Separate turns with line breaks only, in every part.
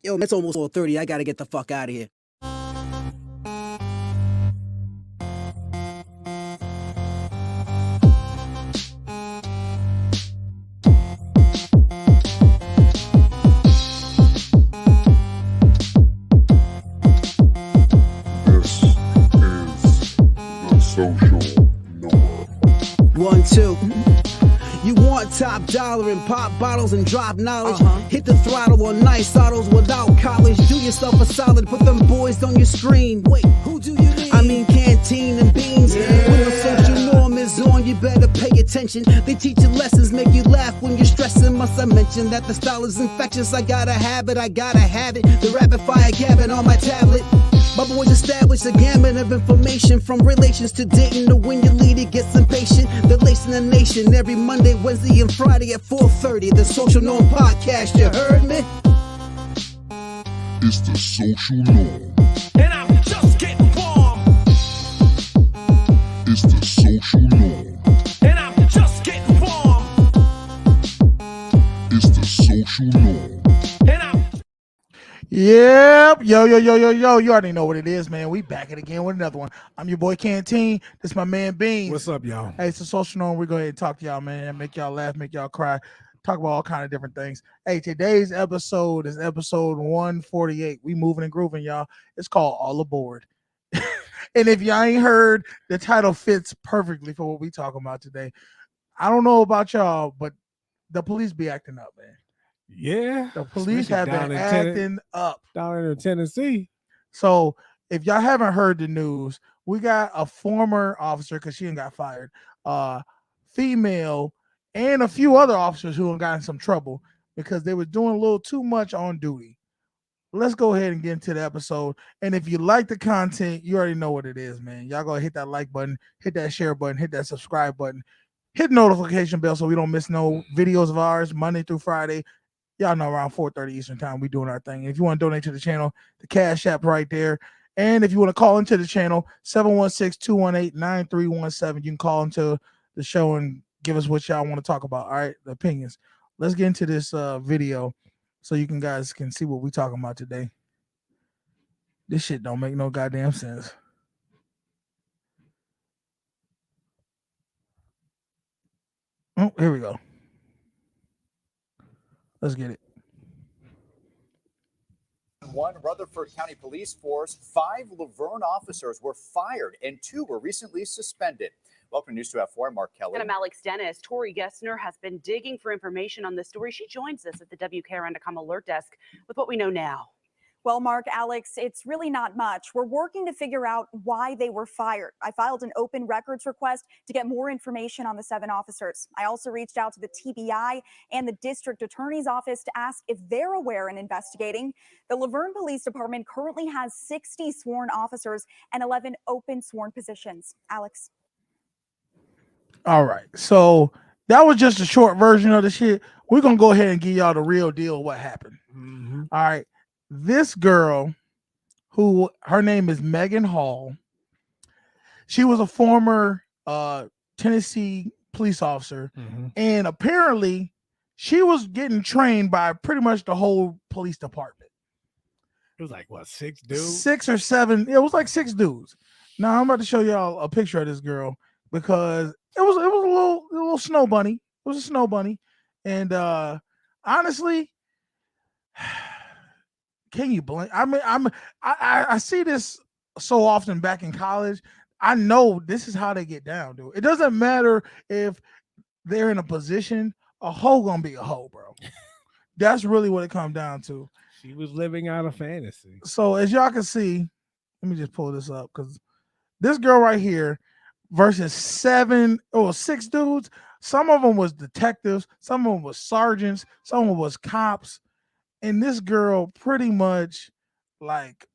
Yo, it's almost 4:30. I gotta get the fuck out of here.
This is the social norm.
1, 2. You want top dollar and pop bottles and drop knowledge. Hit the throttle on nice autos without college. Do yourself a solid, put them boys on your screen. Wait, who do you mean? I mean canteen and beans. When the social norm is on, you better pay attention. They teach you lessons, make you laugh when you're stressing. Must I mention that the style is infectious? I gotta have it, I gotta have it. The rapid fire gabbing on my tablet. My boys established a gamut of information, from relations to dating to when your leader gets impatient. They're lacing the nation every Monday, Wednesday, and Friday at 4:30. The Social Norm Podcast, you heard me?
It's the social norm.
And I'm just getting warm.
It's the social norm.
And I'm just getting warm.
It's the social norm.
And I'm
Yep. Yo. You already know what it is, man. We back it again with another one. I'm your boy Canteen. This is my man Beans.
What's up, y'all?
Hey, it's the social norm. We're going to talk to y'all, man. Make y'all laugh, make y'all cry. Talk about all kind of different things. Hey, today's episode is episode 148. We moving and grooving, y'all. It's called All Aboard. And if y'all ain't heard, the title fits perfectly for what we talking about today. I don't know about y'all, but the police be acting up, man.
Yeah,
The police have
especially
been
down in
acting up.
down in Tennessee.
So if y'all haven't heard the news, we got a former officer, because she ain't got fired, female, and a few other officers who have gotten some trouble because they were doing a little too much on duty. Let's go ahead and get into the episode. And if you like the content, you already know what it is, man. Y'all go hit that like button, hit that share button, hit that subscribe button, hit the notification bell so we don't miss no videos of ours Monday through Friday. Y'all know around 4:30 Eastern time, we doing our thing. If you want to donate to the channel, the Cash App right there. And if you want to call into the channel, 716-218-9317. You can call into the show and give us what y'all want to talk about. All right, the opinions. Let's get into this video so you guys can see what we talking about today. This shit don't make no goddamn sense. Oh, here we go. Let's get it.
One Rutherford County Police Force, 5 Laverne officers were fired and 2 were recently suspended. Welcome to News 2 F4, Mark Kelly.
And I'm Alex Dennis. Tori Gessner has been digging for information on this story. She joins us at the WKRN.com alert desk with what we know now.
Well, Mark, Alex, it's really not much. We're working to figure out why they were fired. I filed an open records request to get more information on the 7 officers. I also reached out to the TBI and the district attorney's office to ask if they're aware and investigating. The Laverne Police Department currently has 60 sworn officers and 11 open sworn positions. Alex.
All right. So that was just a short version of the shit. We're going to go ahead and give y'all the real deal of what happened. All right. This girl, who her name is Megan Hall, she was a former Tennessee police officer, and apparently she was getting trained by pretty much the whole police department.
It was like what, 6 dudes?
6 or 7. It was like 6 dudes. Now I'm about to show y'all a picture of this girl because it was a little snow bunny. It was a snow bunny, and honestly. Can you blame? I mean, I see this so often back in college. I know this is how they get down, dude. It doesn't matter if they're in a position. A hoe gonna be a hoe, bro. That's really what it comes down to.
She was living out a fantasy.
So as y'all can see, let me just pull this up because this girl right here versus 6 dudes. Some of them was detectives, some of them was sergeants, some of them was cops. And this girl pretty much like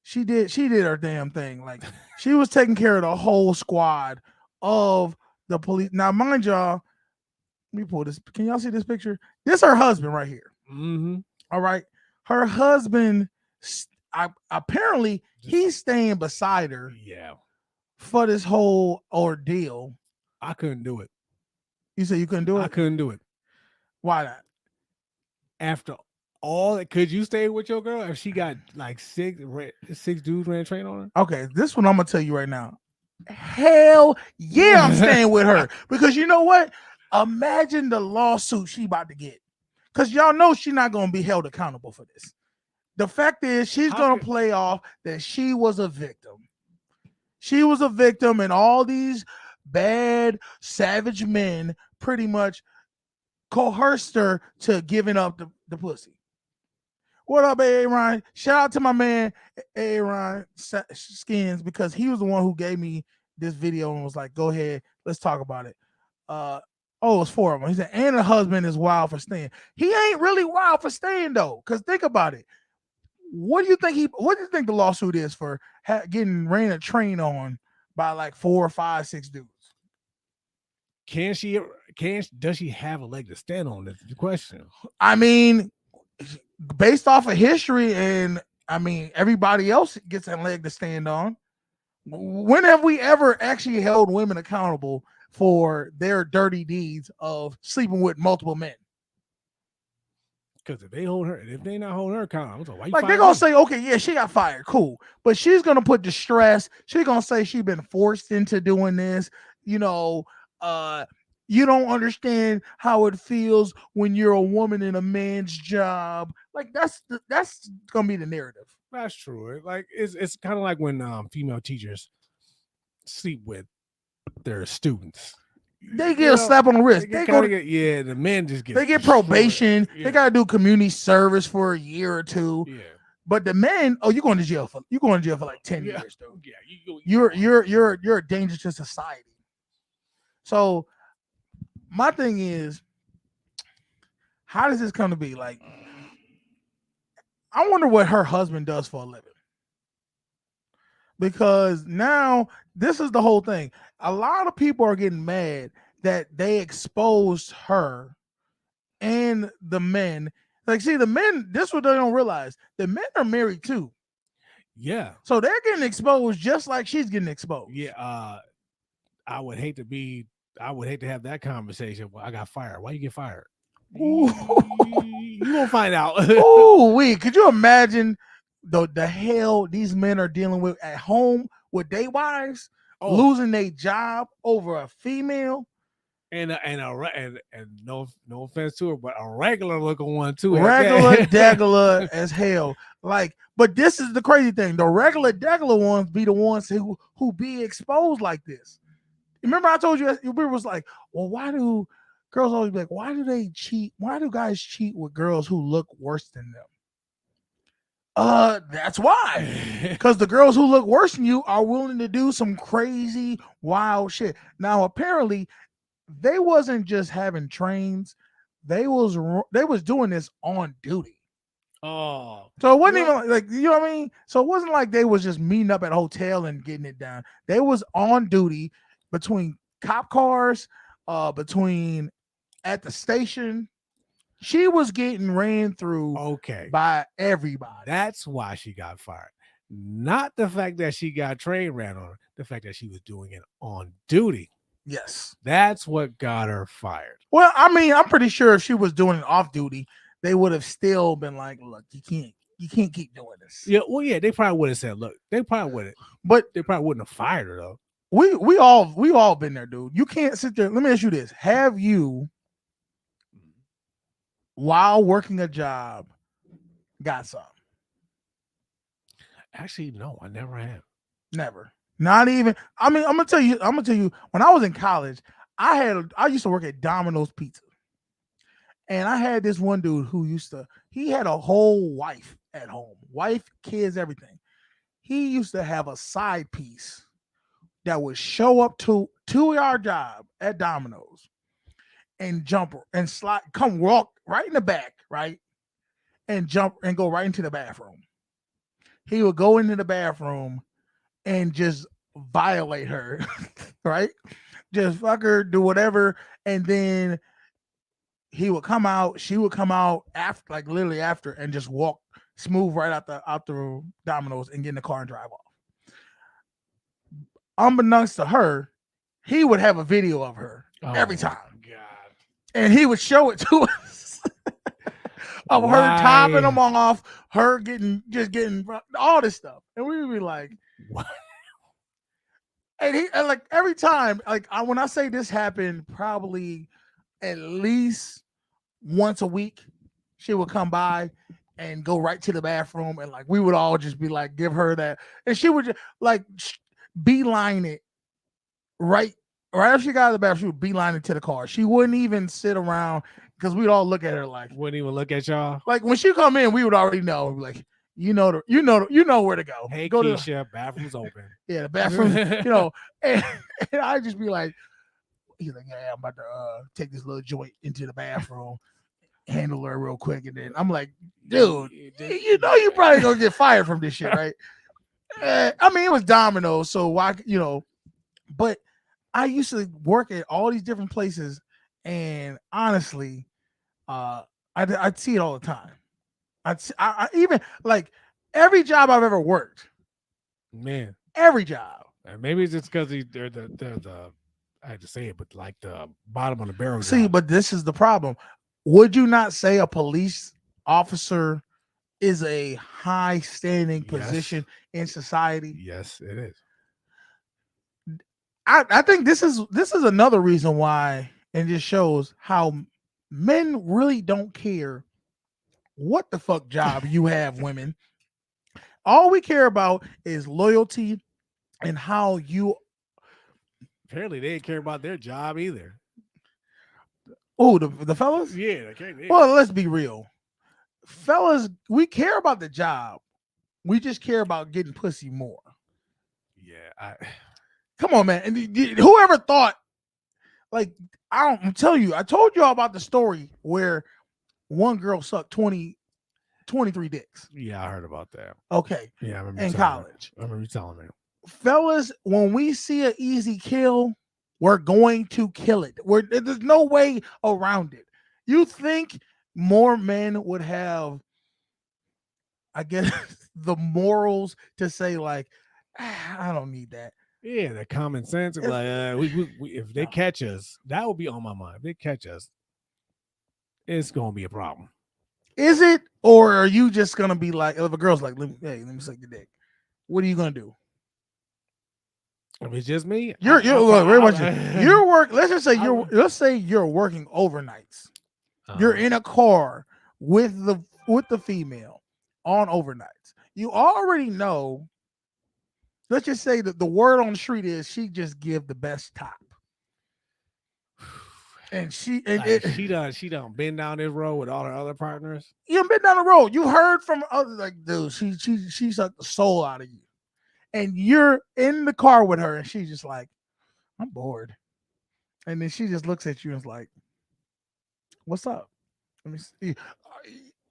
she did her damn thing. Like she was taking care of the whole squad of the police. Now, mind y'all, let me pull this. Can y'all see this picture? This is her husband right here. All right. Her husband, apparently he's staying beside her.
Yeah.
For this whole ordeal.
I couldn't do it.
You said you couldn't do it?
I couldn't do it.
Why not?
After Could you stay with your girl if she got like six dudes ran train on her?
Okay, this one I'm gonna tell you right now. Hell yeah, I'm staying with her because you know what? Imagine the lawsuit she about to get, because y'all know she's not gonna be held accountable for this. The fact is, she's gonna play off that she was a victim. She was a victim, and all these bad, savage men pretty much coerced her to giving up the pussy. What up, Aaron? Shout out to my man Aaron Skins, because he was the one who gave me this video and was like, "Go ahead, let's talk about it." It was 4 of them. He said, "And the husband is wild for staying." He ain't really wild for staying though, because think about it. What do you think the lawsuit is for getting ran a train on by like 4 or 5, 6 dudes?
Does she have a leg to stand on? That's the question.
I mean, based off of history, and I mean, everybody else gets a leg to stand on. When have we ever actually held women accountable for their dirty deeds of sleeping with multiple men?
Because if they not holding her accountable, why you
like they're gonna say, okay, yeah, she got fired, cool, but she's gonna put the stress. She's gonna say she's been forced into doing this. You know, you don't understand how it feels when you're a woman in a man's job. Like that's gonna be the narrative.
That's true. Like it's kind of like when female teachers sleep with their students.
They get a slap on the wrist.
The men just get.
They get probation.
Yeah.
They gotta do community service for a year or two.
Yeah.
But the men, you're going to jail for like 10 years, dude.
Yeah.
You're a danger to society. So my thing is, how does this come to be? Like, I wonder what her husband does for a living. Because now this is the whole thing. A lot of people are getting mad that they exposed her and the men. Like, see, the men, this is what they don't realize. The men are married too.
Yeah.
So they're getting exposed just like she's getting exposed.
Yeah. I would hate to have that conversation. Well, I got fired. Why you get fired? You won't find out.
Could you imagine the hell these men are dealing with at home with their wives, losing their job over a female?
And no offense to her, but a regular looking one too.
Regular as hell. Like, but this is the crazy thing. The regular ones be the ones who be exposed like this. Remember I told you, we was like, well, why do girls always be like, why do they cheat? Why do guys cheat with girls who look worse than them? That's why. Because the girls who look worse than you are willing to do some crazy, wild shit. Now, apparently, they wasn't just having trains; they was doing this on duty.
Oh,
so it wasn't even like, you know what I mean? So it wasn't like they was just meeting up at a hotel and getting it done. They was on duty between cop cars, between at the station. She was getting ran through by everybody.
That's why she got fired. Not the fact that she got train ran on her, the fact that she was doing it on duty.
Yes.
That's what got her fired.
Well, I mean, I'm pretty sure if she was doing it off duty, they would have still been like, look, you can't keep doing this.
Yeah, well, yeah, they probably would have said, look, they probably would have,
but
they probably wouldn't have fired her though.
We all been there, dude. You can't sit there. Let me ask you this. Have you, while working a job, got some?
Actually, no, I never have.
Never. Not even. I mean, I'm gonna tell you. When I was in college, I used to work at Domino's Pizza, and I had this one dude who he had a whole wife at home, wife, kids, everything. He used to have a side piece that would show up to our job at Domino's and jump and slide, come walk right in the back, right, and jump and go right into the bathroom. He would go into the bathroom and just violate her, right? Just fuck her, do whatever, and then he would come out. She would come out after, like literally after, and just walk smooth right out the Domino's and get in the car and drive off. Unbeknownst to her, he would have a video of her every time.
God.
And he would show it to us. of her topping
Why?
them off, her getting all this stuff, and we would be like,
What?
and like every time, like when I say this happened, probably at least once a week, she would come by and go right to the bathroom, and like we would all just be like, give her that, and she would just like beeline it right after she got out of the bathroom. She would beeline it to the car. She wouldn't even sit around because we'd all look at her like,
Wouldn't even look at y'all.
like when she come in, we would already know, like you know where to go.
Hey,
Go
Keisha, bathroom's open.
the bathroom, and I'd just be like, he's like, yeah, I'm about to take this little joint into the bathroom, handle her real quick, and then I'm like, dude, you know you probably gonna get fired from this shit, right? I mean, it was Domino's, so why, but I used to work at all these different places, and honestly, I'd see it all the time. I even like every job I've ever worked,
Man,
every job.
and maybe it's just because they're the I had to say it, but like the bottom of the barrel.
See,
job.
but this is the problem. Would you not say a police officer is a high standing
Yes.
position in society?
Yes, it is.
I think this is another reason why, and just shows how men really don't care what the fuck job you have, women. All we care about is loyalty and how you.
Apparently, they didn't care about their job either.
Oh, the fellas?
Yeah, they can't.
Well, let's be real. Fellas, we care about the job. We just care about getting pussy more.
Yeah,
Come on, man. And whoever thought, like, I'm telling you, I told you all about the story where one girl sucked 23 dicks.
Yeah, I heard about that.
Okay.
Yeah, I remember
In
telling me.
college.
I remember you telling me.
Fellas, when we see an easy kill, we're going to kill it. There's no way around it. You think more men would have, I guess, the morals to say, like, I don't need that.
Yeah, the common sense. Like, if they catch us, that would be on my mind. If they catch us, it's gonna be a problem.
Is it, or are you just gonna be like, if a girl's like, let me suck your dick, what are you gonna do?
If it's just me,
You're work. Let's just say let's say you're working overnights. You're in a car with the female on overnights. You already know. Let's just say that the word on the street is she just give the best top. And she
done been down this road with all her other partners.
You've been down the road. You heard from others like, dude, she sucked the soul out of you. And you're in the car with her, and she's just like, I'm bored. And then she just looks at you and is like, what's up? Let me see.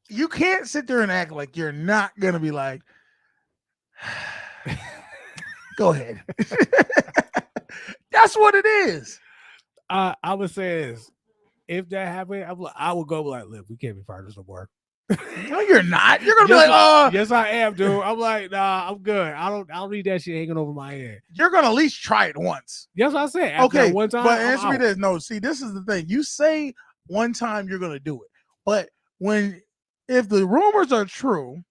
You can't sit there and act like you're not gonna be like, go ahead. That's what it is.
I would say is, if that happened, I would go like, look, we can't be partners no more.
No, you're not. You're gonna be like,
yes, I am, dude. I'm like, nah, I'm good. I don't need that shit hanging over my head.
You're gonna at least try it once.
Yes, I said. After
Okay,
one time,
but answer me this. No, see, this is the thing. You say one time you're gonna do it, but if the rumors are true,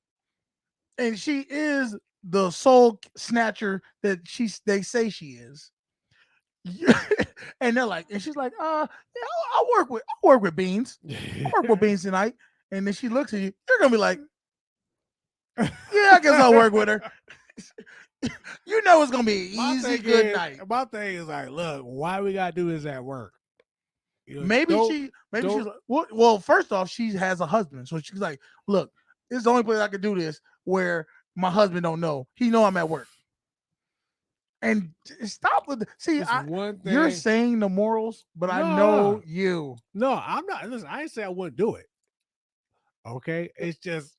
and she is the soul snatcher that they say she is, and they're like, and she's like, yeah, I work with Beans. I work with Beans tonight. And then she looks at you, you're gonna be like, yeah, I guess I'll work with her. You know it's gonna be an easy, good night.
My thing is like, look, why we gotta do this at work?
Maybe she's like, well, first off, she has a husband, so she's like, look, this is the only place I can do this where my husband don't know. He know I'm at work. And stop with you're saying the morals, but I know you.
No, I'm not. Listen, I didn't say I wouldn't do it. Okay, it's just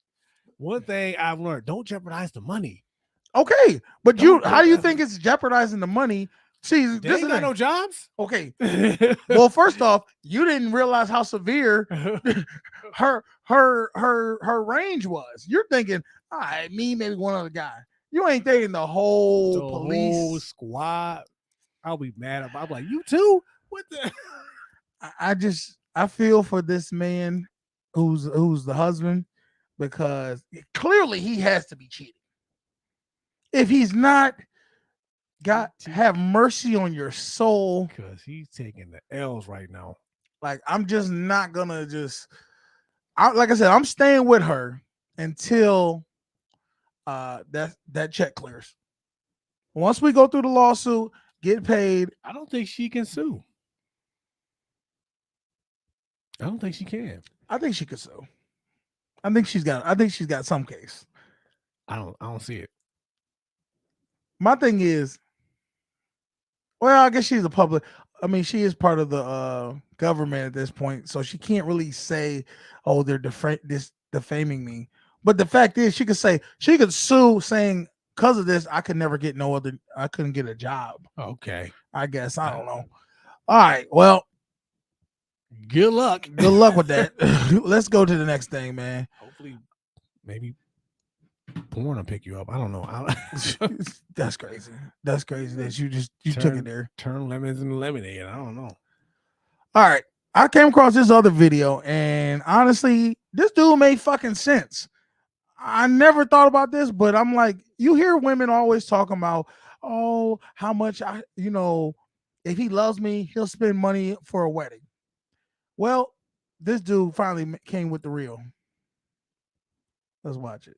one thing I've learned: don't jeopardize the money.
Okay, but how do you think it's jeopardizing the money? See,
they ain't got no jobs.
Okay, well, first off, you didn't realize how severe her range was. You're thinking, all right, me, maybe one other guy. You ain't thinking the whole police
whole squad. I'll be mad. I'm like, you too? What the?
I feel for this man who's the husband, because clearly he has to be cheating. If he's not, God have mercy on your soul.
Because he's taking the L's right now.
Like, I'm just not gonna like I said, I'm staying with her until that check clears. Once we go through the lawsuit, get paid.
I don't think she can sue. I don't think she can.
I think she could sue. I think she's got some case.
I don't see it.
My thing is, well, I guess she's a public. I mean, she is part of the government at this point, so she can't really say, "Oh, they're defaming me." But the fact is, she could sue saying, "Because of this, I couldn't get a job."
Okay.
I guess I don't know. All right, well,
good luck.
Good luck with that. Let's go to the next thing, man.
Hopefully, maybe porn will pick you up. I don't know.
That's crazy. That's crazy that you took it there.
Turn lemons into lemonade. I don't know.
All right. I came across this other video, and honestly, this dude made fucking sense. I never thought about this, but I'm like, you hear women always talking about, oh, how much if he loves me, he'll spend money for a wedding. Well, this dude finally came with the real. Let's watch it.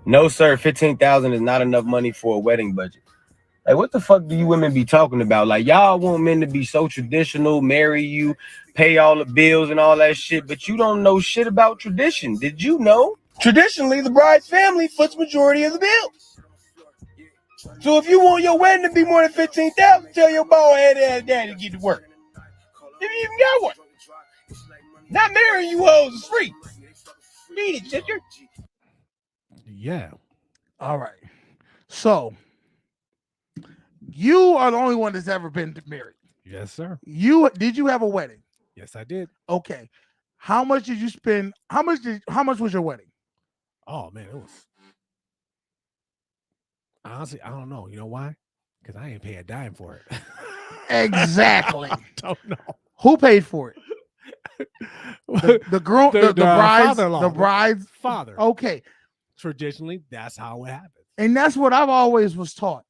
No, sir, 15,000 is not enough money for a wedding budget. Like, what the fuck do you women be talking about? Like, y'all want men to be so traditional, marry you, pay all the bills and all that shit, but you don't know shit about tradition. Did you know? Traditionally, the bride's family foots majority of the bills. So if you want your wedding to be more than 15,000, tell your bald head ass daddy to get to work. If you even got one. Not marrying you hoes is free. Beat it, sister.
Yeah.
All right. So you are the only one that's ever been married.
Yes, sir.
Did you have a wedding?
Yes, I did.
Okay. How much did you spend? How much was your wedding?
Oh man, it was honestly, I don't know. You know why? Because I ain't pay a dime for it.
Exactly.
I don't know.
Who paid for it? The groom, the bride's
father.
Okay.
Traditionally, that's how it happens.
And that's what I've always was taught.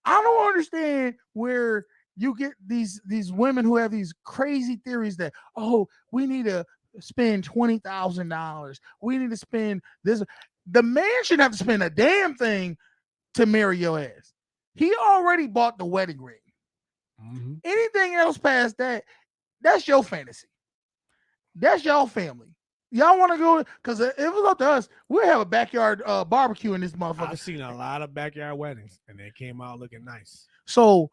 I don't understand where you get these women who have these crazy theories that, oh, we need to spend $20,000. We need to spend this. The man shouldn't have to spend a damn thing to marry your ass. He already bought the wedding ring.
Mm-hmm.
Anything else past that, that's your fantasy. That's your family. Y'all want to go? Because if it was up to us, we'd have a backyard barbecue in this motherfucker.
I've seen a lot of backyard weddings, and they came out looking nice.
So,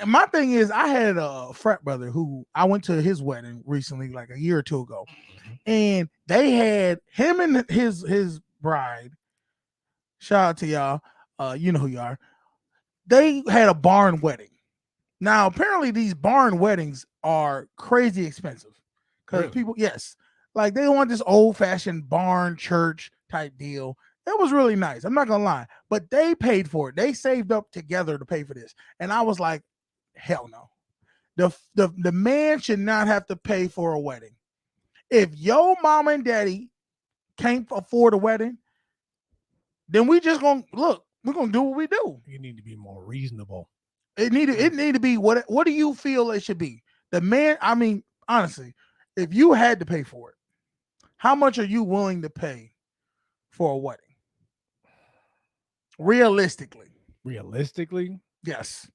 my thing is, I had a frat brother who I went to his wedding recently, like a year or two ago, and they had him and his bride. Shout out to y'all. You know who you are. They had a barn wedding. Now, apparently, these barn weddings are crazy expensive because people, yes. Like, they want this old-fashioned barn church type deal. It was really nice. I'm not gonna lie, but they paid for it. They saved up together to pay for this, and I was like, hell no. The man should not have to pay for a wedding. If your mom and daddy can't afford a wedding, then we just gonna look. We're gonna do what we do.
You need to be more reasonable.
It need to be what do you feel it should be? The man. I mean, honestly, if you had to pay for it, how much are you willing to pay for a wedding? Realistically.
Yes.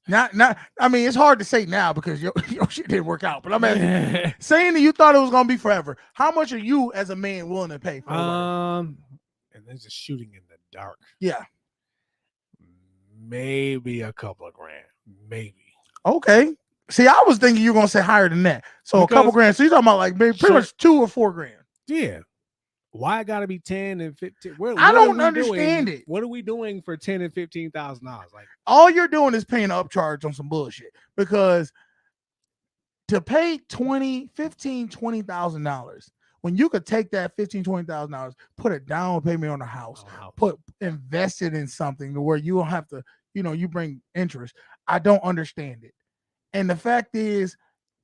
Not. I mean, it's hard to say now because your shit didn't work out. But I'm saying that you thought it was gonna be forever. How much are you as a man willing to pay for a wedding?
And there's a shooting in the dark.
Yeah.
Maybe a couple of grand. Maybe.
Okay. See, I was thinking you were gonna say higher than that. So because a couple grand. So you're talking about like maybe pretty much 2 or 4 grand.
Yeah. Why gotta be 10 and 15?
I don't understand it.
What are we doing for $10,000 and $15,000? Like,
all you're doing is paying an upcharge on some bullshit. Because to pay $20,000 when you could take that $20,000, put a down payment on a house, invest it in something to where you don't have to, you bring interest. I don't understand it. And the fact is,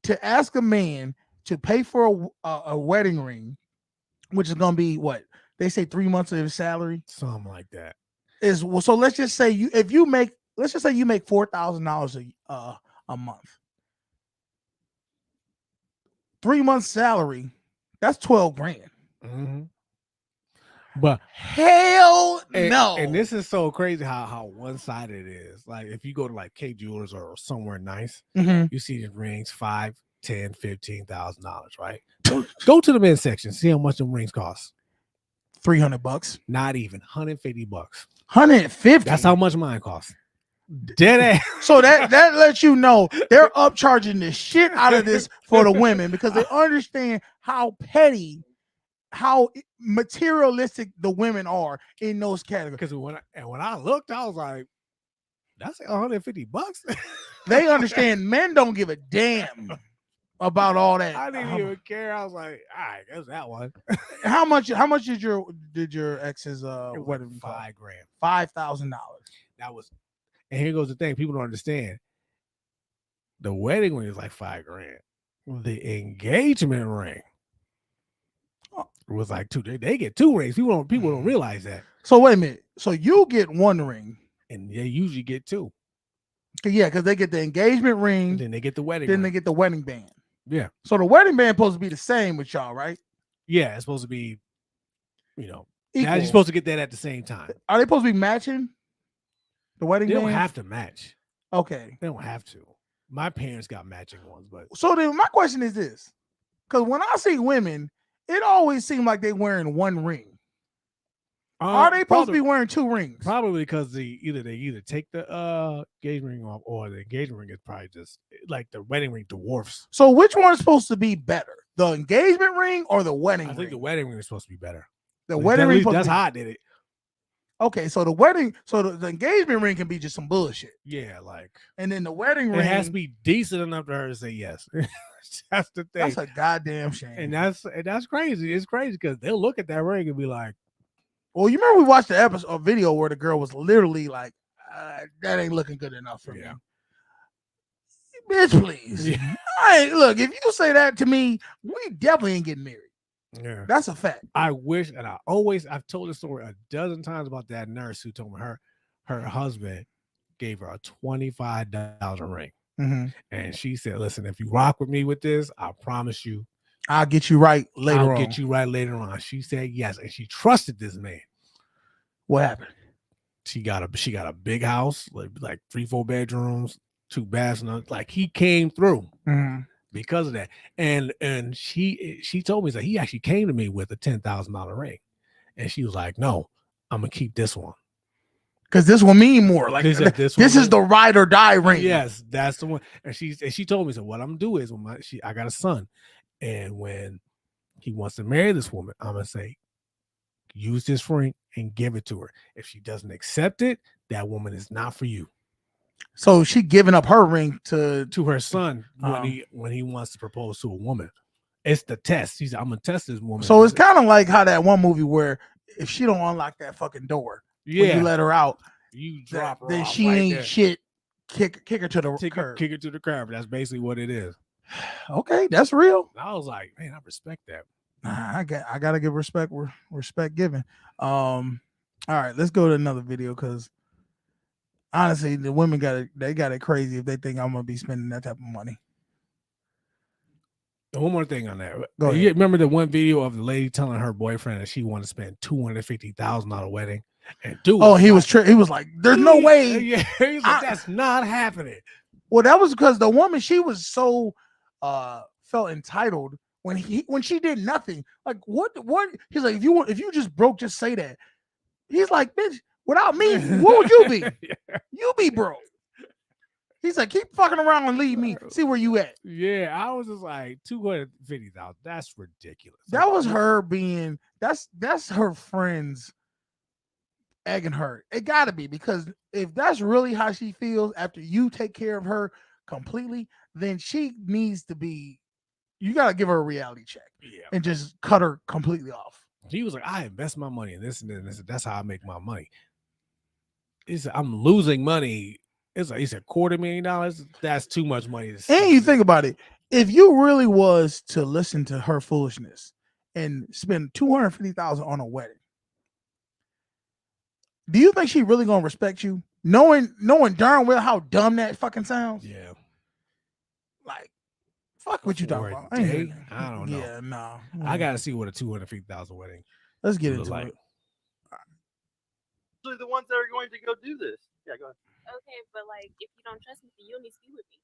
to ask a man to pay for a wedding ring, which is gonna be what they say 3 months of his salary.
Something like that.
Is well, so let's just say you make $4,000 a month. 3 months salary, that's 12 grand.
Mm-hmm. But
hell no.
And this is so crazy how one-sided it is. Like if you go to like K Jewelers or somewhere nice, you see the rings $5,000, $10,000, $15,000, right? Go to the men's section, see how much the rings cost.
$300.
Not even $150.
150.
That's how much mine costs. Dead ass.
So that lets you know they're upcharging the shit out of this for the women because they understand how petty, how materialistic the women are in those categories.
Because when I looked, I was like, that's $150.
They understand men don't give a damn about all that.
I didn't even care. I was like, all right, that's that one.
How much did your ex's wedding cost?
$5,000.
$5,000.
That was, and here goes the thing: people don't understand. The wedding ring is like $5,000. The engagement ring was like $2,000. They get 2 rings. People don't realize that.
So wait a minute. So you get 1 ring,
and they usually get 2.
Yeah, because they get the engagement ring,
and then they get the wedding.
Then they get the wedding band.
Yeah.
So the wedding band supposed to be the same with y'all, right?
Yeah, it's supposed to be,
equal.
Now you're supposed to get that at the same time.
Are they supposed to be matching? The wedding
They
band?
don't have to match.
Okay.
They don't have to. My parents got matching ones, but
so then my question is this: because when I see women, it always seems like they wearing 1 ring. Are they supposed to be wearing 2 rings?
Probably because they either take the engagement ring off, or the engagement ring is probably just like the wedding ring dwarfs.
So which one is supposed to be better, the engagement ring or the wedding ring?
I think the wedding ring is supposed to be better.
The wedding ring.
That's how I did it.
Okay, so the engagement ring can be just some bullshit.
Yeah, like,
and then the wedding ring
has to be decent enough for her to say yes. That's the thing.
That's a goddamn shame.
And that's crazy. It's crazy because they'll look at that ring and be like,
well, you remember we watched the episode, a video where the girl was literally like, that ain't looking good enough for me. Bitch, please. Yeah. Look, if you say that to me, we definitely ain't getting married.
Yeah,
that's a fact.
I wish, and I've told the story a dozen times about that nurse who told me her husband gave her a $25 ring.
Mm-hmm.
And she said, listen, if you rock with me with this, I promise you
I'll get you right later on.
Get you right later on. She said yes, and she trusted this man.
What happened?
She got a big house, like 3-4 bedrooms, 2 bathrooms. Like he came through.
Mm-hmm.
Because of that, and she told me that he actually came to me with a $10,000 ring, and she was like, "No, I'm gonna keep this one
because this will mean more. Like this is the ride or die ring."
Yes, that's the one. And she told me, so what I'm gonna do is I got a son, and when he wants to marry this woman, I'm gonna say, use this ring and give it to her. If she doesn't accept it, that woman is not for you.
So she giving up her ring to
her son when he wants to propose to a woman. It's the test. He said, I'm gonna test this woman.
So it's kind of like how that one movie where if she don't unlock that fucking door, when you let her out,
you drop her
then
off
she
right
ain't
there.
Shit. Kick her to the curb.
Kick her to the curb. That's basically what it is.
Okay, that's real.
I was like, man, I respect that.
I gotta give respect where respect given. All right, let's go to another video because honestly, the women got it crazy if they think I'm gonna be spending that type of money.
One more thing on that.
Go ahead.
You remember the one video of the lady telling her boyfriend that she wanted to spend $250,000 on a wedding, and dude,
he was like, "There's no way."
Yeah, he's like, that's not happening.
Well, that was because the woman, she was so felt entitled when she did nothing. Like what? He's like, if you just broke, just say that. He's like, bitch, without me, what would you be?
Yeah.
You be broke. He's like, keep fucking around and leave me. See where you at.
Yeah, I was just like, $250,000. That's ridiculous.
That was her being. That's her friends egging her. It gotta be, because if that's really how she feels after you take care of her completely, then she needs to be. You gotta give her a reality check, and just cut her completely off.
He was like, I invest my money in this and this. That's how I make my money. He said, I'm losing money. It's like, he said $250,000. That's too much money.
And you think about it. if you really was to listen to her foolishness and spend $250,000 on a wedding, do you think she really gonna respect you? Knowing darn well how dumb that fucking sounds.
Yeah.
Like, fuck what you
For
talking
a
about? I ain't
date?
hearing that.
I don't know.
Yeah, no.
I gotta see what a 250,000 wedding.
Let's get
look
into
like.
it.
Usually the ones that are going to go do this. Yeah, go ahead.
Okay, but like, if you don't trust me, then you don't need to be with me.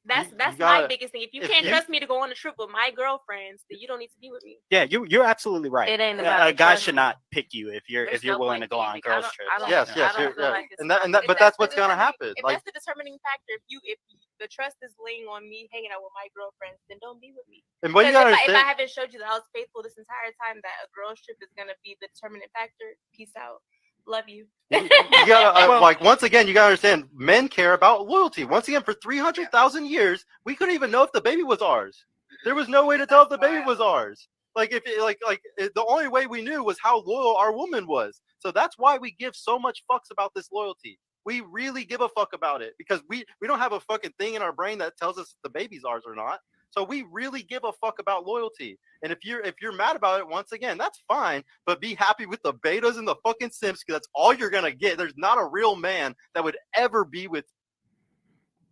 That's
You
my
gotta-
biggest thing. If you
if
can't
you-
trust me to go on a trip with my girlfriends, then you don't need to be with me.
Yeah, you're absolutely right.
It ain't about
a
the
guy
trust.
should not pick you if you're
There's
willing
no
to go
point
on
in
girls
picking.
trips.
I don't-
Yes,
I
yes,
don't feel
yeah.
like it's
But that's what's gonna happen.
If
Like,
that's the determining factor, if the trust is laying on me hanging out with my girlfriends, then don't be with me.
and what you
Because
gotta
if I
understand.
haven't showed you that I was faithful this entire time, that a girl's trip is gonna be the determining factor. Peace out. Love you.
You gotta like once again, you gotta understand. Men care about loyalty. Once again, for 300,000 years, we couldn't even know if the baby was ours. There was no way to tell if the baby was ours. Like if it, the only way we knew was how loyal our woman was. So that's why we give so much fucks about this loyalty. We really give a fuck about it because we don't have a fucking thing in our brain that tells us if the baby's ours or not. So we really give a fuck about loyalty. And if you're mad about it, once again, that's fine. But be happy with the betas and the fucking simps because that's all you're gonna get. There's not a real man that would ever be with.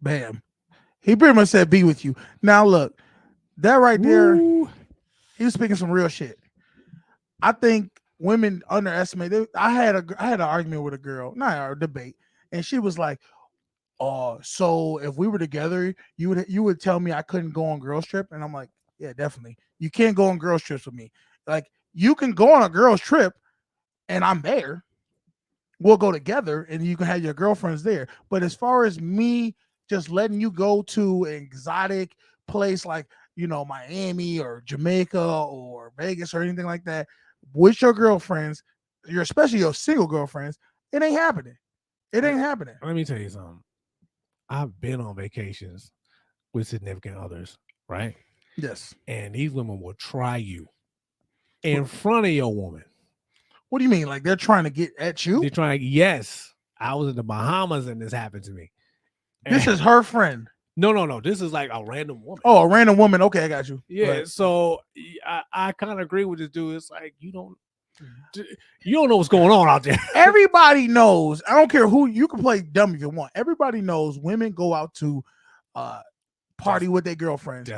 Bam. He pretty much said be with you. Now look, that right there, he was speaking some real shit. I think women underestimate. I had an argument with a girl, not a debate, and she was like, "Oh, so if we were together, you would tell me I couldn't go on girls trip?" And I'm like, "Yeah, definitely. You can't go on girls trips with me. Like, you can go on a girls trip, and I'm there. We'll go together, and you can have your girlfriends there. But as far as me just letting you go to an exotic place like Miami or Jamaica or Vegas or anything like that with your girlfriends, especially your single girlfriends, it ain't happening. It ain't happening."
Let me tell you something. I've been on vacations with significant others, right?
Yes.
And these women will try you in front of your woman.
What do you mean? Like they're trying to get at you?
They're trying. Yes, I was in the Bahamas and this happened to me.
This is her friend.
No. This is like a random woman.
Oh, a random woman. Okay, I got you.
Yeah. So I kind of agree with this dude. It's like you don't know what's going on out there.
Everybody knows. I don't care who. You can play dumb if you want. Everybody knows women go out to party with their girlfriends.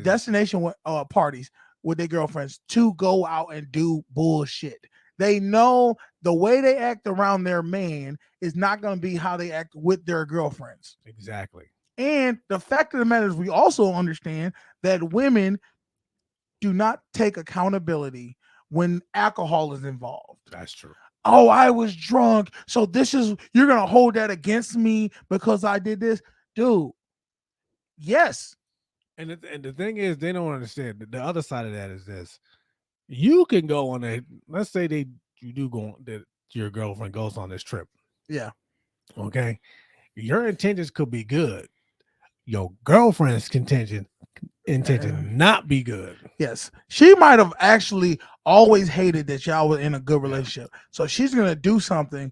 Destination parties with their girlfriends to go out and do bullshit. They know the way they act around their man is not going to be how they act with their girlfriends.
Exactly.
And the fact of the matter is, we also understand that women do not take accountability when alcohol is involved.
That's true.
Oh, I was drunk. So you're going to hold that against me because I did this? Dude, yes.
And the thing is, they don't understand. The other side of that is this. You can go on a, let's say that your girlfriend goes on this trip.
Yeah.
Okay. Your intentions could be good. Your girlfriend's intention not be good.
Yes. She might have actually always hated that y'all were in a good relationship. So she's going to do something,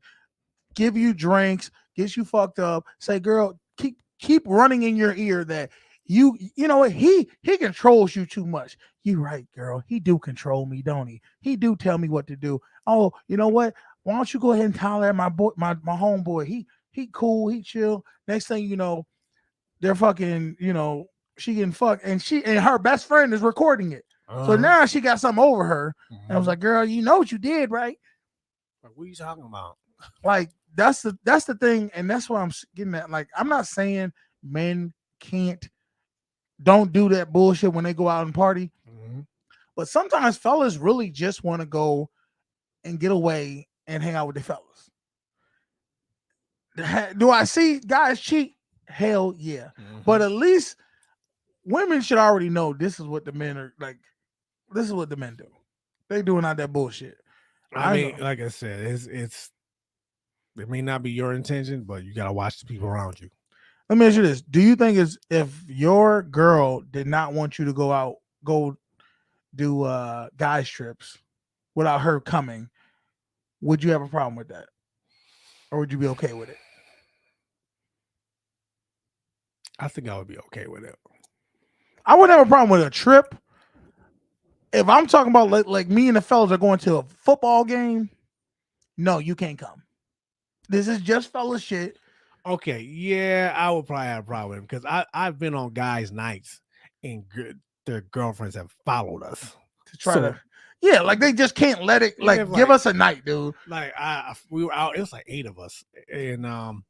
give you drinks, get you fucked up, say, girl, keep running in your ear that you know what, he controls you too much. You right, girl. He do control me, don't he? He do tell me what to do. Oh, you know what? Why don't you go ahead and holler at my boy, my homeboy? He cool, he chill. Next thing you know, they're fucking, she getting fucked, and her best friend is recording it. So now she got something over her. And I was like, girl, you know what you did, right?
Like, what are you talking about?
Like, that's the thing, and that's what I'm getting at. Like, I'm not saying men don't do that bullshit when they go out and party.
Mm-hmm.
But sometimes fellas really just want to go and get away and hang out with the fellas. Do I see guys cheat? Hell yeah.
Mm-hmm.
But at least women should already know this is what the men are like. This is what the men do. They doing out that bullshit.
I mean, like I said, it may not be your intention, but you gotta watch the people around you.
Let me ask you this. Do you think if your girl did not want you to go do guys trips without her coming, would you have a problem with that? Or would you be okay with it?
I think I would be okay with it.
I wouldn't have a problem with a trip. If I'm talking about like me and the fellas are going to a football game, no, you can't come. This is just fella shit.
Okay, yeah, I would probably have a problem with him because I've been on guys' nights and their girlfriends have followed us
to try to. Yeah, like they just can't let it. Like, give us a night, dude.
Like we were out. It was like 8 of us, and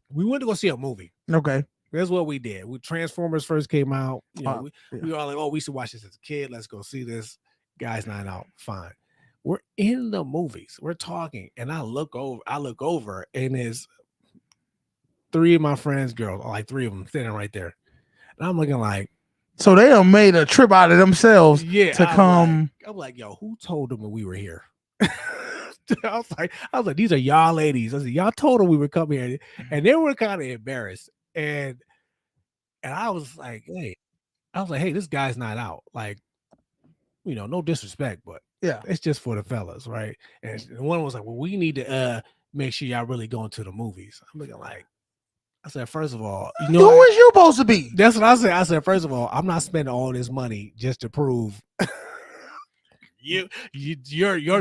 we went to go see a movie.
Okay,
that's what we did. We Transformers first came out. You know, we were all like, "Oh, we should watch this as a kid. Let's go see this." Guys' night out, fine. We're in the movies. We're talking, and I look over, and there's 3 of my friends' girls, like 3 of them, standing right there, and I'm looking like.
So they have made a trip out of themselves to come.
I'm like, yo, who told them that we were here? I was like, these are y'all ladies. I said, y'all told them we would come here, and they were kind of embarrassed. And I was like, hey, this guy's not out. Like, you know, no disrespect, but
yeah,
it's just for the fellas, right? And one was like, well, we need to make sure y'all really going to the movies. I'm looking like. I said, first of all, you know,
who is you supposed to be?
That's what I said. I said, first of all, I'm not spending all this money just to prove your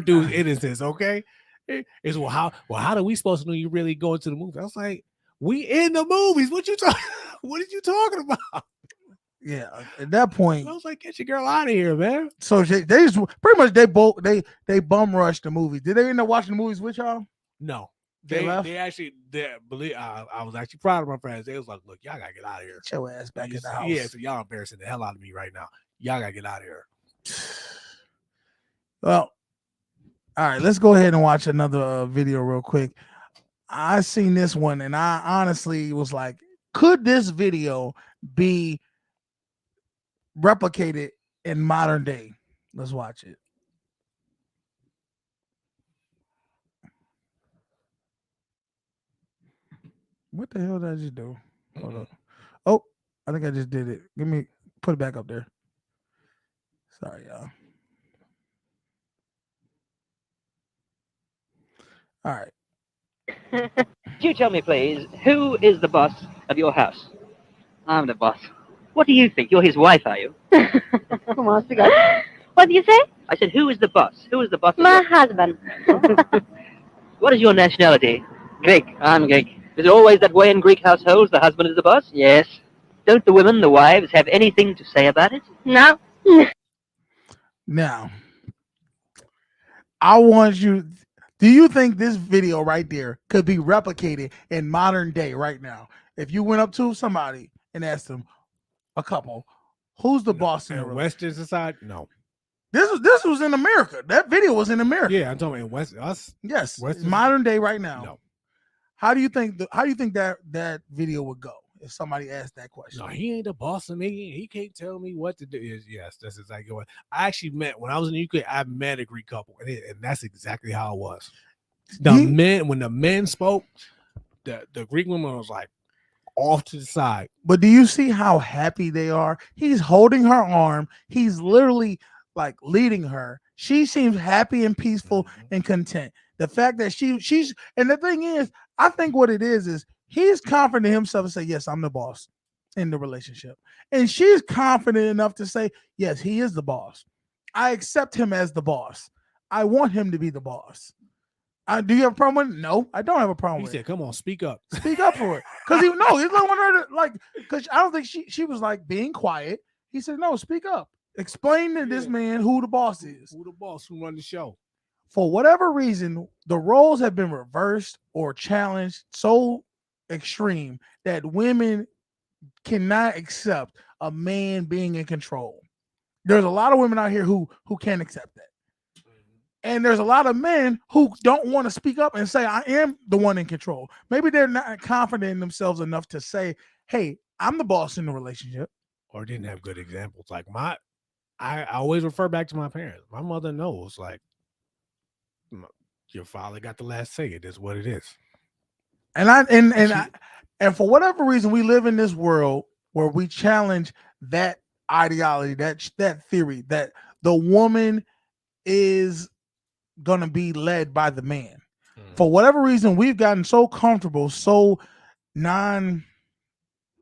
dude's innocence. Okay, it's how are we supposed to know you really going to the movie? I was like, we in the movies. What are you talking about?
Yeah, at that point,
I was like, get your girl out of here, man.
So they just pretty much they bum rushed the movie. Did they end up watching the movies with y'all?
No. They actually believe I was actually proud of my friends. They was like, look, y'all gotta get out of here.
Get your ass back in the house.
Yeah, so y'all embarrassing the hell out of me right now. Y'all gotta get out of here.
Well, all right, let's go ahead and watch another video real quick. I seen this one and I honestly was like, could this video be replicated in modern day? Let's watch it. What the hell did I just do? Hold up. Oh, I think I just did it. Put it back up there. Sorry, y'all. All right.
You tell me, please, who is the boss of your house? I'm the boss. What do you think? You're his wife, are you? Come on, speak up. What did you say? I said, who is the boss? Who is the boss? My husband. What is your nationality? Greek. I'm Greek. Is it always that way in Greek households? The husband is the boss? Yes. Don't the women, the wives, have anything to say about it? No.
Now, I want you. Do you think this video right there could be replicated in modern day right now? If you went up to somebody and asked them, a couple, who's the boss in the
Western society? No.
This was in America. That video was in America.
Yeah, I'm talking about us.
Yes,
Western
modern day right now.
No.
How do you think that video would go if somebody asked that question?
No, he ain't the boss of me. He can't tell me what to do. Yes, that's exactly what I actually met when I was in the UK. I met a Greek couple, and that's exactly how it was. When the men spoke, the Greek woman was like off to the side.
But do you see how happy they are? He's holding her arm. He's literally like leading her. She seems happy and peaceful and content. The fact that she's and the thing is, I think what it is he's confident in himself to say, yes, I'm the boss in the relationship. And she's confident enough to say, yes, he is the boss. I accept him as the boss. I want him to be the boss. Do you have a problem with it? No, I don't have a problem with it.
He said, come on, speak up.
Speak up for it. Because he's not want her to like, because I don't think she was like being quiet. He said, no, speak up. Explain to this man who the boss is.
Who the boss, who run the show.
For whatever reason, the roles have been reversed or challenged so extreme that women cannot accept a man being in control. There's a lot of women out here who can't accept that. And there's a lot of men who don't want to speak up and say, I am the one in control. Maybe they're not confident in themselves enough to say, hey, I'm the boss in the relationship.
Or didn't have good examples. Like I always refer back to my parents. My mother knows, like, your father got the last say. It is what it is.
And for whatever reason, we live in this world where we challenge that ideology, that theory that the woman is gonna be led by the man. For whatever reason, we've gotten so comfortable, so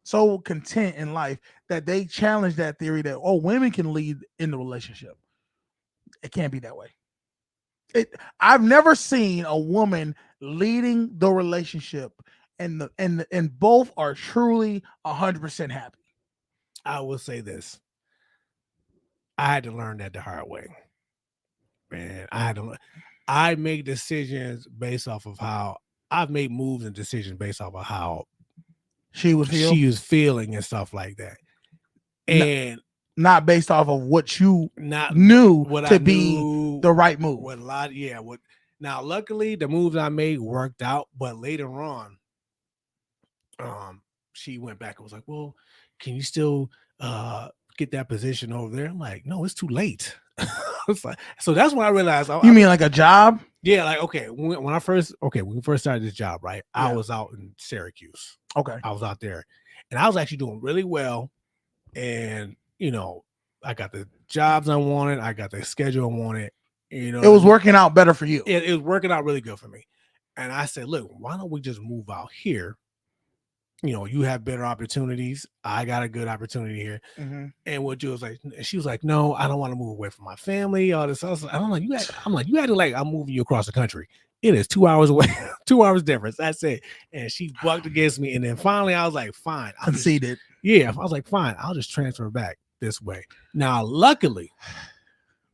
content in life that they challenge that theory that women can lead in the relationship. It can't be that way. I've never seen a woman leading the relationship and both are truly 100% happy.
I will say this. I had to learn that the hard way. Man, I make decisions based off of how I've made moves and decisions based off of how
she was
feeling and stuff like that. And
not based off of what you
knew
to be the right move.
Now luckily the moves I made worked out, but later on, she went back and was like, well, can you still get that position over there? I'm like, no, it's too late. So that's when I realized.
You mean like a job?
Yeah, like okay, when we first started this job, right? I was out in Syracuse.
Okay,
I was out there, and I was actually doing really well, and I got the jobs I wanted, I got the schedule I wanted. It
was working out better for you.
It was working out really good for me, and I said, look, why don't we just move out here? You have better opportunities. I got a good opportunity here.
Mm-hmm.
And what Jill was like, she was like, no, I don't want to move away from my family. All this. I'm like, you had to like, I'm moving you across the country. It is 2 hours away, 2 hours difference. That's it. And she bucked against me. And then finally I was like, fine.
Conceded.
I was like, fine, I'll just transfer back this way. Now, luckily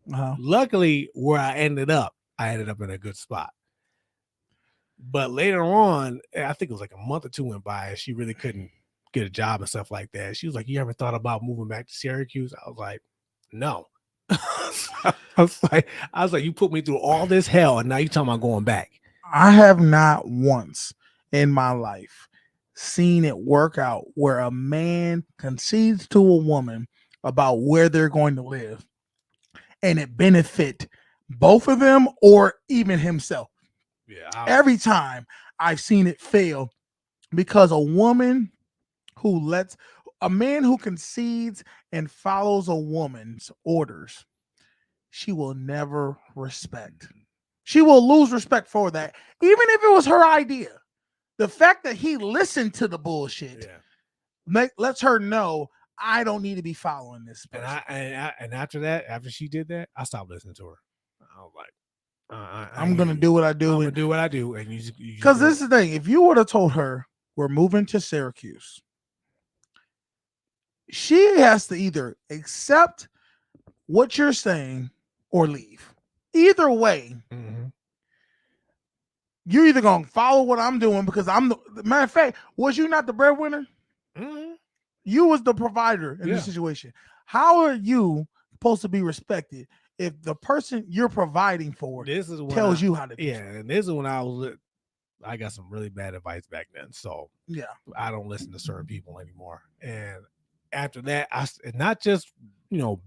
where I ended up in a good spot. But later on, I think it was like a month or two went by, and she really couldn't get a job and stuff like that. She was like, you ever thought about moving back to Syracuse? I was like, no. I was like, you put me through all this hell, and now you're talking about going back.
I have not once in my life seen it work out where a man concedes to a woman about where they're going to live, and it benefit both of them or even himself.
Yeah,
every time I've seen it fail because a woman a man who concedes and follows a woman's orders, she will never respect. She will lose respect for that, even if it was her idea. The fact that he listened to the bullshit lets her know I don't need to be following this person.
And after she did that, I stopped listening to her. I was like,
I'm gonna do what I do.
I'm gonna do what I do, and you
because this is the thing. If you would have told her we're moving to Syracuse, she has to either accept what you're saying or leave. Either way, you're either gonna follow what I'm doing because I'm the matter of fact. Was you not the breadwinner? You was the provider in this situation. How are you supposed to be respected if the person you're providing for tells you how to do
it? And this is when I got some really bad advice back then. So I don't listen to certain people anymore. And after that, not just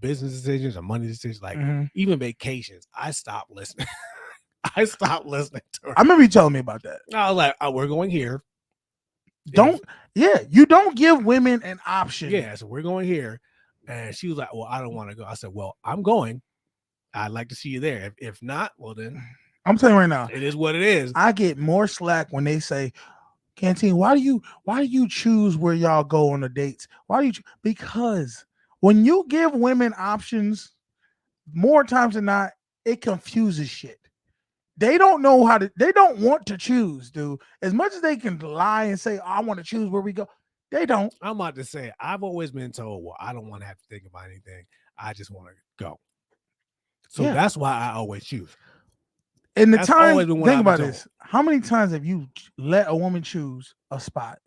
business decisions or money decisions, like even vacations, I stopped listening. I stopped listening to her.
I remember you telling me about that.
I was like, we're going here.
You don't give women an option.
Yeah, so we're going here. And she was like, well, I don't want to go. I said, well, I'm going. I'd like to see you there. If not, well then
I'm telling you right now,
it is what it is.
I get more slack when they say, Canteen, why do you choose where y'all go on the dates? Why do you because when you give women options, more times than not, it confuses shit. They don't know they don't want to choose, dude. As much as they can lie and say, I want to choose where we go, they don't.
I'm about to say, I've always been told, well, I don't want to have to think about anything. I just want to go. So that's why I always choose.
And the time, think about this. How many times have you let a woman choose a spot?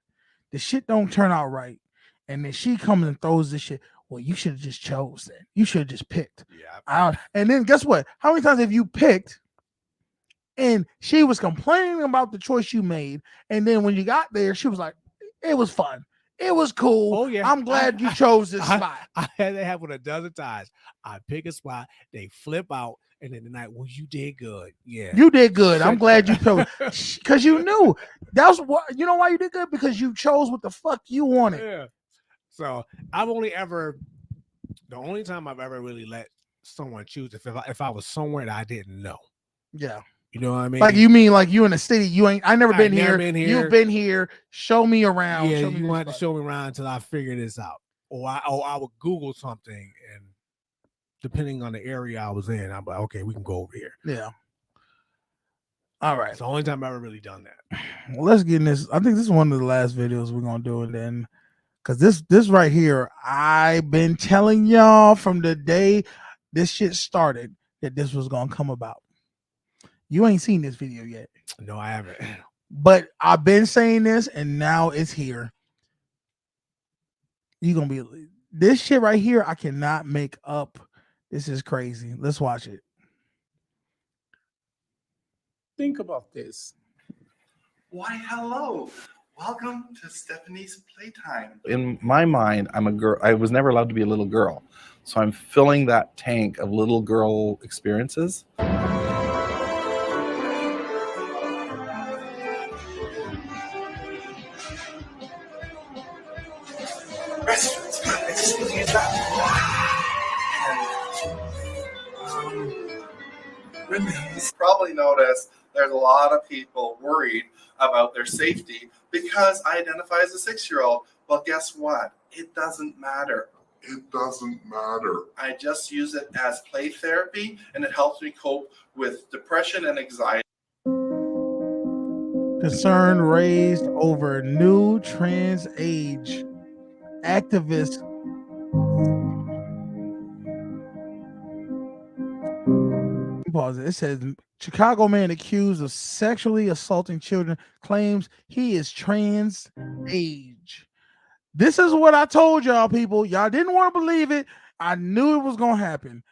The shit don't turn out right. And then she comes and throws this shit. Well, you should have just chose then. You should have just picked. Yeah. And then guess what? How many times have you picked and she was complaining about the choice you made? And then when you got there, she was like, it was fun. It was cool.
Oh, yeah.
I'm glad you chose this spot.
I had that happen a dozen times. I pick a spot, they flip out, and then the night, well, you did good. Yeah.
You did good. I'm glad you chose because you knew. That's what you know why you did good? Because you chose what the fuck you wanted.
Yeah. So the only time I've ever really let someone choose if I was somewhere that I didn't know.
Yeah.
You know what I mean?
Like you mean like you in the city, I never been here.
Been here.
You've been here. Show me around.
Yeah, you want to show me around until I figure this out. or I would Google something, and depending on the area I was in, I'm like, okay, we can go over here.
Yeah. All right.
It's the only time I've ever really done that.
Well, let's get in this. I think this is one of the last videos we're gonna do, and then because this right here, I've been telling y'all from the day this shit started that this was gonna come about. You ain't seen this video yet.
No, I haven't.
But I've been saying this, and now it's here. You gonna be this shit right here. I cannot make up. This is crazy. Let's watch it.
Think about this. Why, hello. Welcome to Stephanie's Playtime. In my mind, I'm a girl. I was never allowed to be a little girl. So I'm filling that tank of little girl experiences. Restaurants. I just need to use that. You probably noticed there's a lot of people worried about their safety because I identify as a 6-year-old. Well, guess what? It doesn't matter.
It doesn't matter.
I just use it as play therapy, and it helps me cope with depression and anxiety.
Concern raised over new trans age activist. Pause it. It says Chicago man accused of sexually assaulting children claims he is trans age. This is what I told y'all, people. Y'all didn't want to believe it. I knew it was going to happen.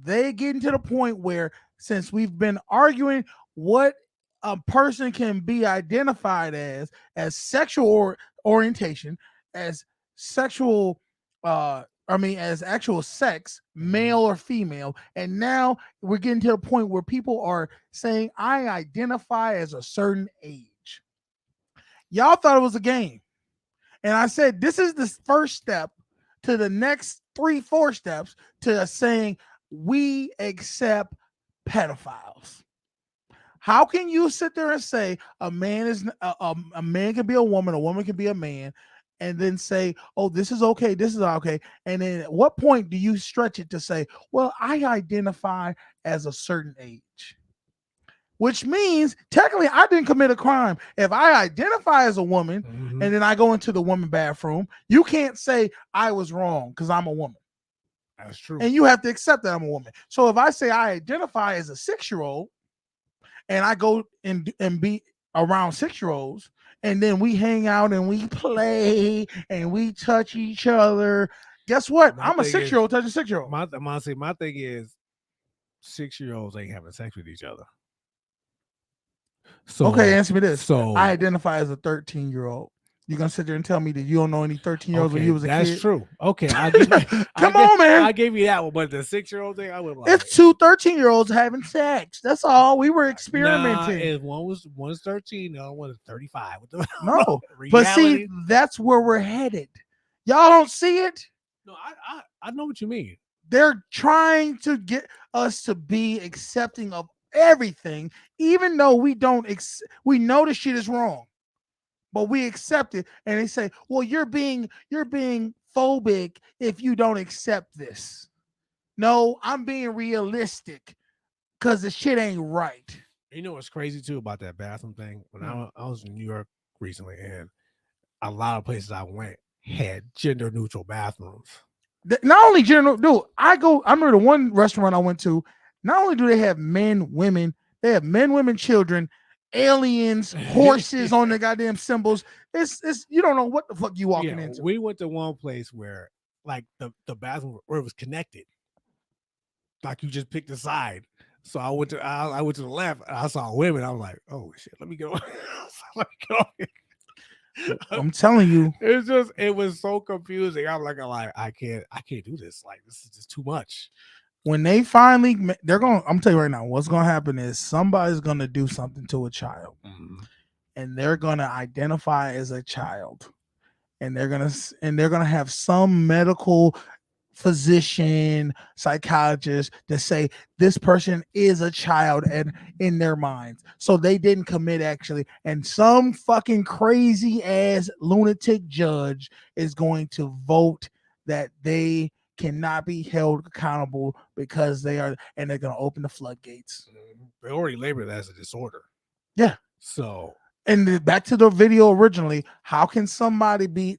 They getting to the point where, since we've been arguing what a person can be identified as sexual orientation, as sexual, as actual sex, male or female, and now we're getting to the point where people are saying, I identify as a certain age. Y'all thought it was a game. And I said, this is the first step to the next 3-4 steps to saying we accept pedophiles. How can you sit there and say a man is a man can be a woman can be a man, and then say, oh, this is okay, this is okay. And then at what point do you stretch it to say, well, I identify as a certain age? Which means technically I didn't commit a crime. If I identify as a woman and then I go into the woman bathroom, you can't say I was wrong because I'm a woman.
That's true.
And you have to accept that I'm a woman. So if I say I identify as a 6-year-old and I go and be around 6-year-olds, and then we hang out and we play and we touch each other, guess what? I'm a 6-year-old touching a 6-year-old.
My thing is 6-year-olds ain't having sex with each other. So
okay, answer me this.
So
I identify as a 13-year-old. You're gonna sit there and tell me that you don't know any 13-year-olds when you was a kid?
That's true. Okay, Come
on, man.
I gave you that one, but the 6-year-old thing, I would like.
It's 2 13-year-olds having sex. That's all. We were experimenting.
If one's 13, the other one is 35.
No, but see, that's where we're headed. Y'all don't see it.
No, I know what you mean.
They're trying to get us to be accepting of everything, even though we don't. We know the shit is wrong, but we accept it. And they say, "Well, you're being phobic if you don't accept this." No, I'm being realistic because the shit ain't right.
You know what's crazy too about that bathroom thing? When I was in New York recently, and a lot of places I went had gender neutral bathrooms.
Not only gender, dude. I remember the one restaurant I went to. Not only do they have men, women, they have men, women, children, aliens, horses on the goddamn symbols. It's you don't know what the fuck you walking into.
We went to one place where like the bathroom where it was connected. Like you just picked a side. So I went to the left and I saw women. I was like, oh shit, let me go.
I'm telling you.
It was so confusing. I'm like, I can't do this. Like, this is just too much.
When they finally, I'm telling you right now, what's going to happen is somebody's going to do something to a child, and they're going to identify as a child, and they're going to have some medical physician, psychologist to say this person is a child and in their minds. So they didn't commit actually. And some fucking crazy ass lunatic judge is going to vote that they cannot be held accountable because they are, and they're going to open the floodgates.
They already labeled it as a disorder.
Yeah.
So,
and back to the video originally, how can somebody be,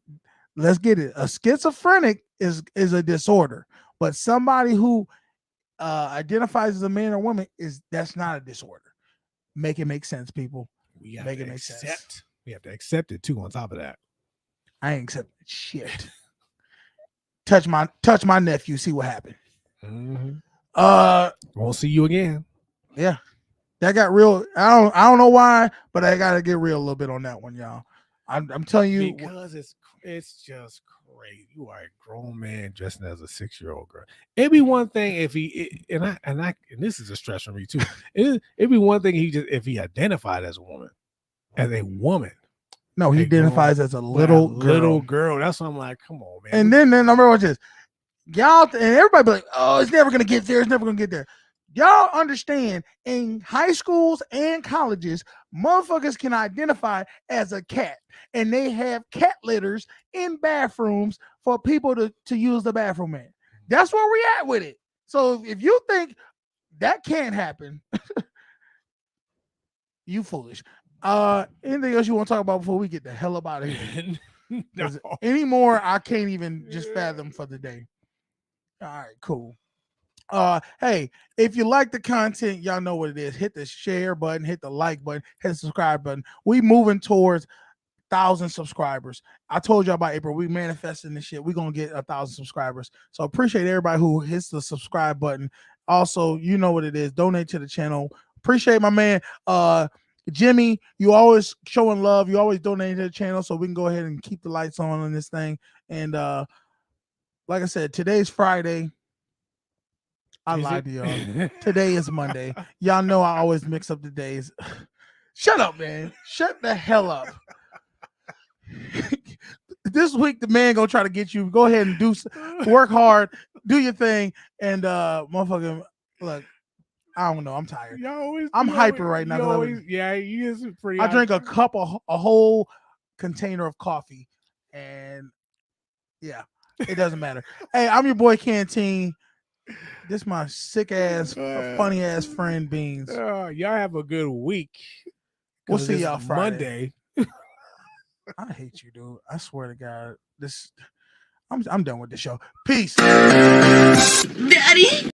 let's get it, a schizophrenic is a disorder, but somebody who identifies as a man or woman that's not a disorder. Make it make sense, people.
We have
Make
to
it make
accept.
sense.
We have to accept it too. On top of that,
I ain't accepting shit. touch my nephew. See what happened.
Won't see you again.
Yeah, that got real. I don't know why, but I gotta get real a little bit on that one, y'all. I'm telling you,
because it's just crazy. You are a grown man dressing as a 6-year-old girl. It'd be one thing if and this is a stretch for me too. It'd be one thing if he identified as a woman.
No, he identifies as a little girl.
Little girl. That's why I'm like, come on, man.
And then number one is y'all, and everybody be like, oh, it's never gonna get there. It's never gonna get there. Y'all understand in high schools and colleges, motherfuckers can identify as a cat, and they have cat litters in bathrooms for people to use the bathroom in. That's where we at with it. So if you think that can't happen, you foolish. Anything else you want to talk about before we get the hell up out of here?
No.
Anymore, I can't even just fathom for the day. All right, cool. Hey, if you like the content, y'all know what it is. Hit the share button, hit the like button, hit the subscribe button. We moving towards 1,000 subscribers. I told y'all about April. We manifesting this shit. We're gonna get 1,000 subscribers. So appreciate everybody who hits the subscribe button. Also, you know what it is. Donate to the channel. Appreciate my man Jimmy. You always showing love. You always donating to the channel, so we can go ahead and keep the lights on this thing. And like I said, today's Friday. I lied to y'all. Today is Monday. Y'all know I always mix up the days. Shut up, man. Shut the hell up. This week, the man gonna try to get you. Go ahead and work hard, do your thing, and motherfucking look. I don't know. I'm tired. I'm hyper right now.
You is pretty.
I drank a whole container of coffee, and yeah, it doesn't matter. Hey, I'm your boy Canteen. This my sick ass, funny ass friend Beans.
Y'all have a good week.
We'll see y'all Friday.
Monday.
I hate you, dude. I swear to God. I'm done with the show. Peace.
Daddy.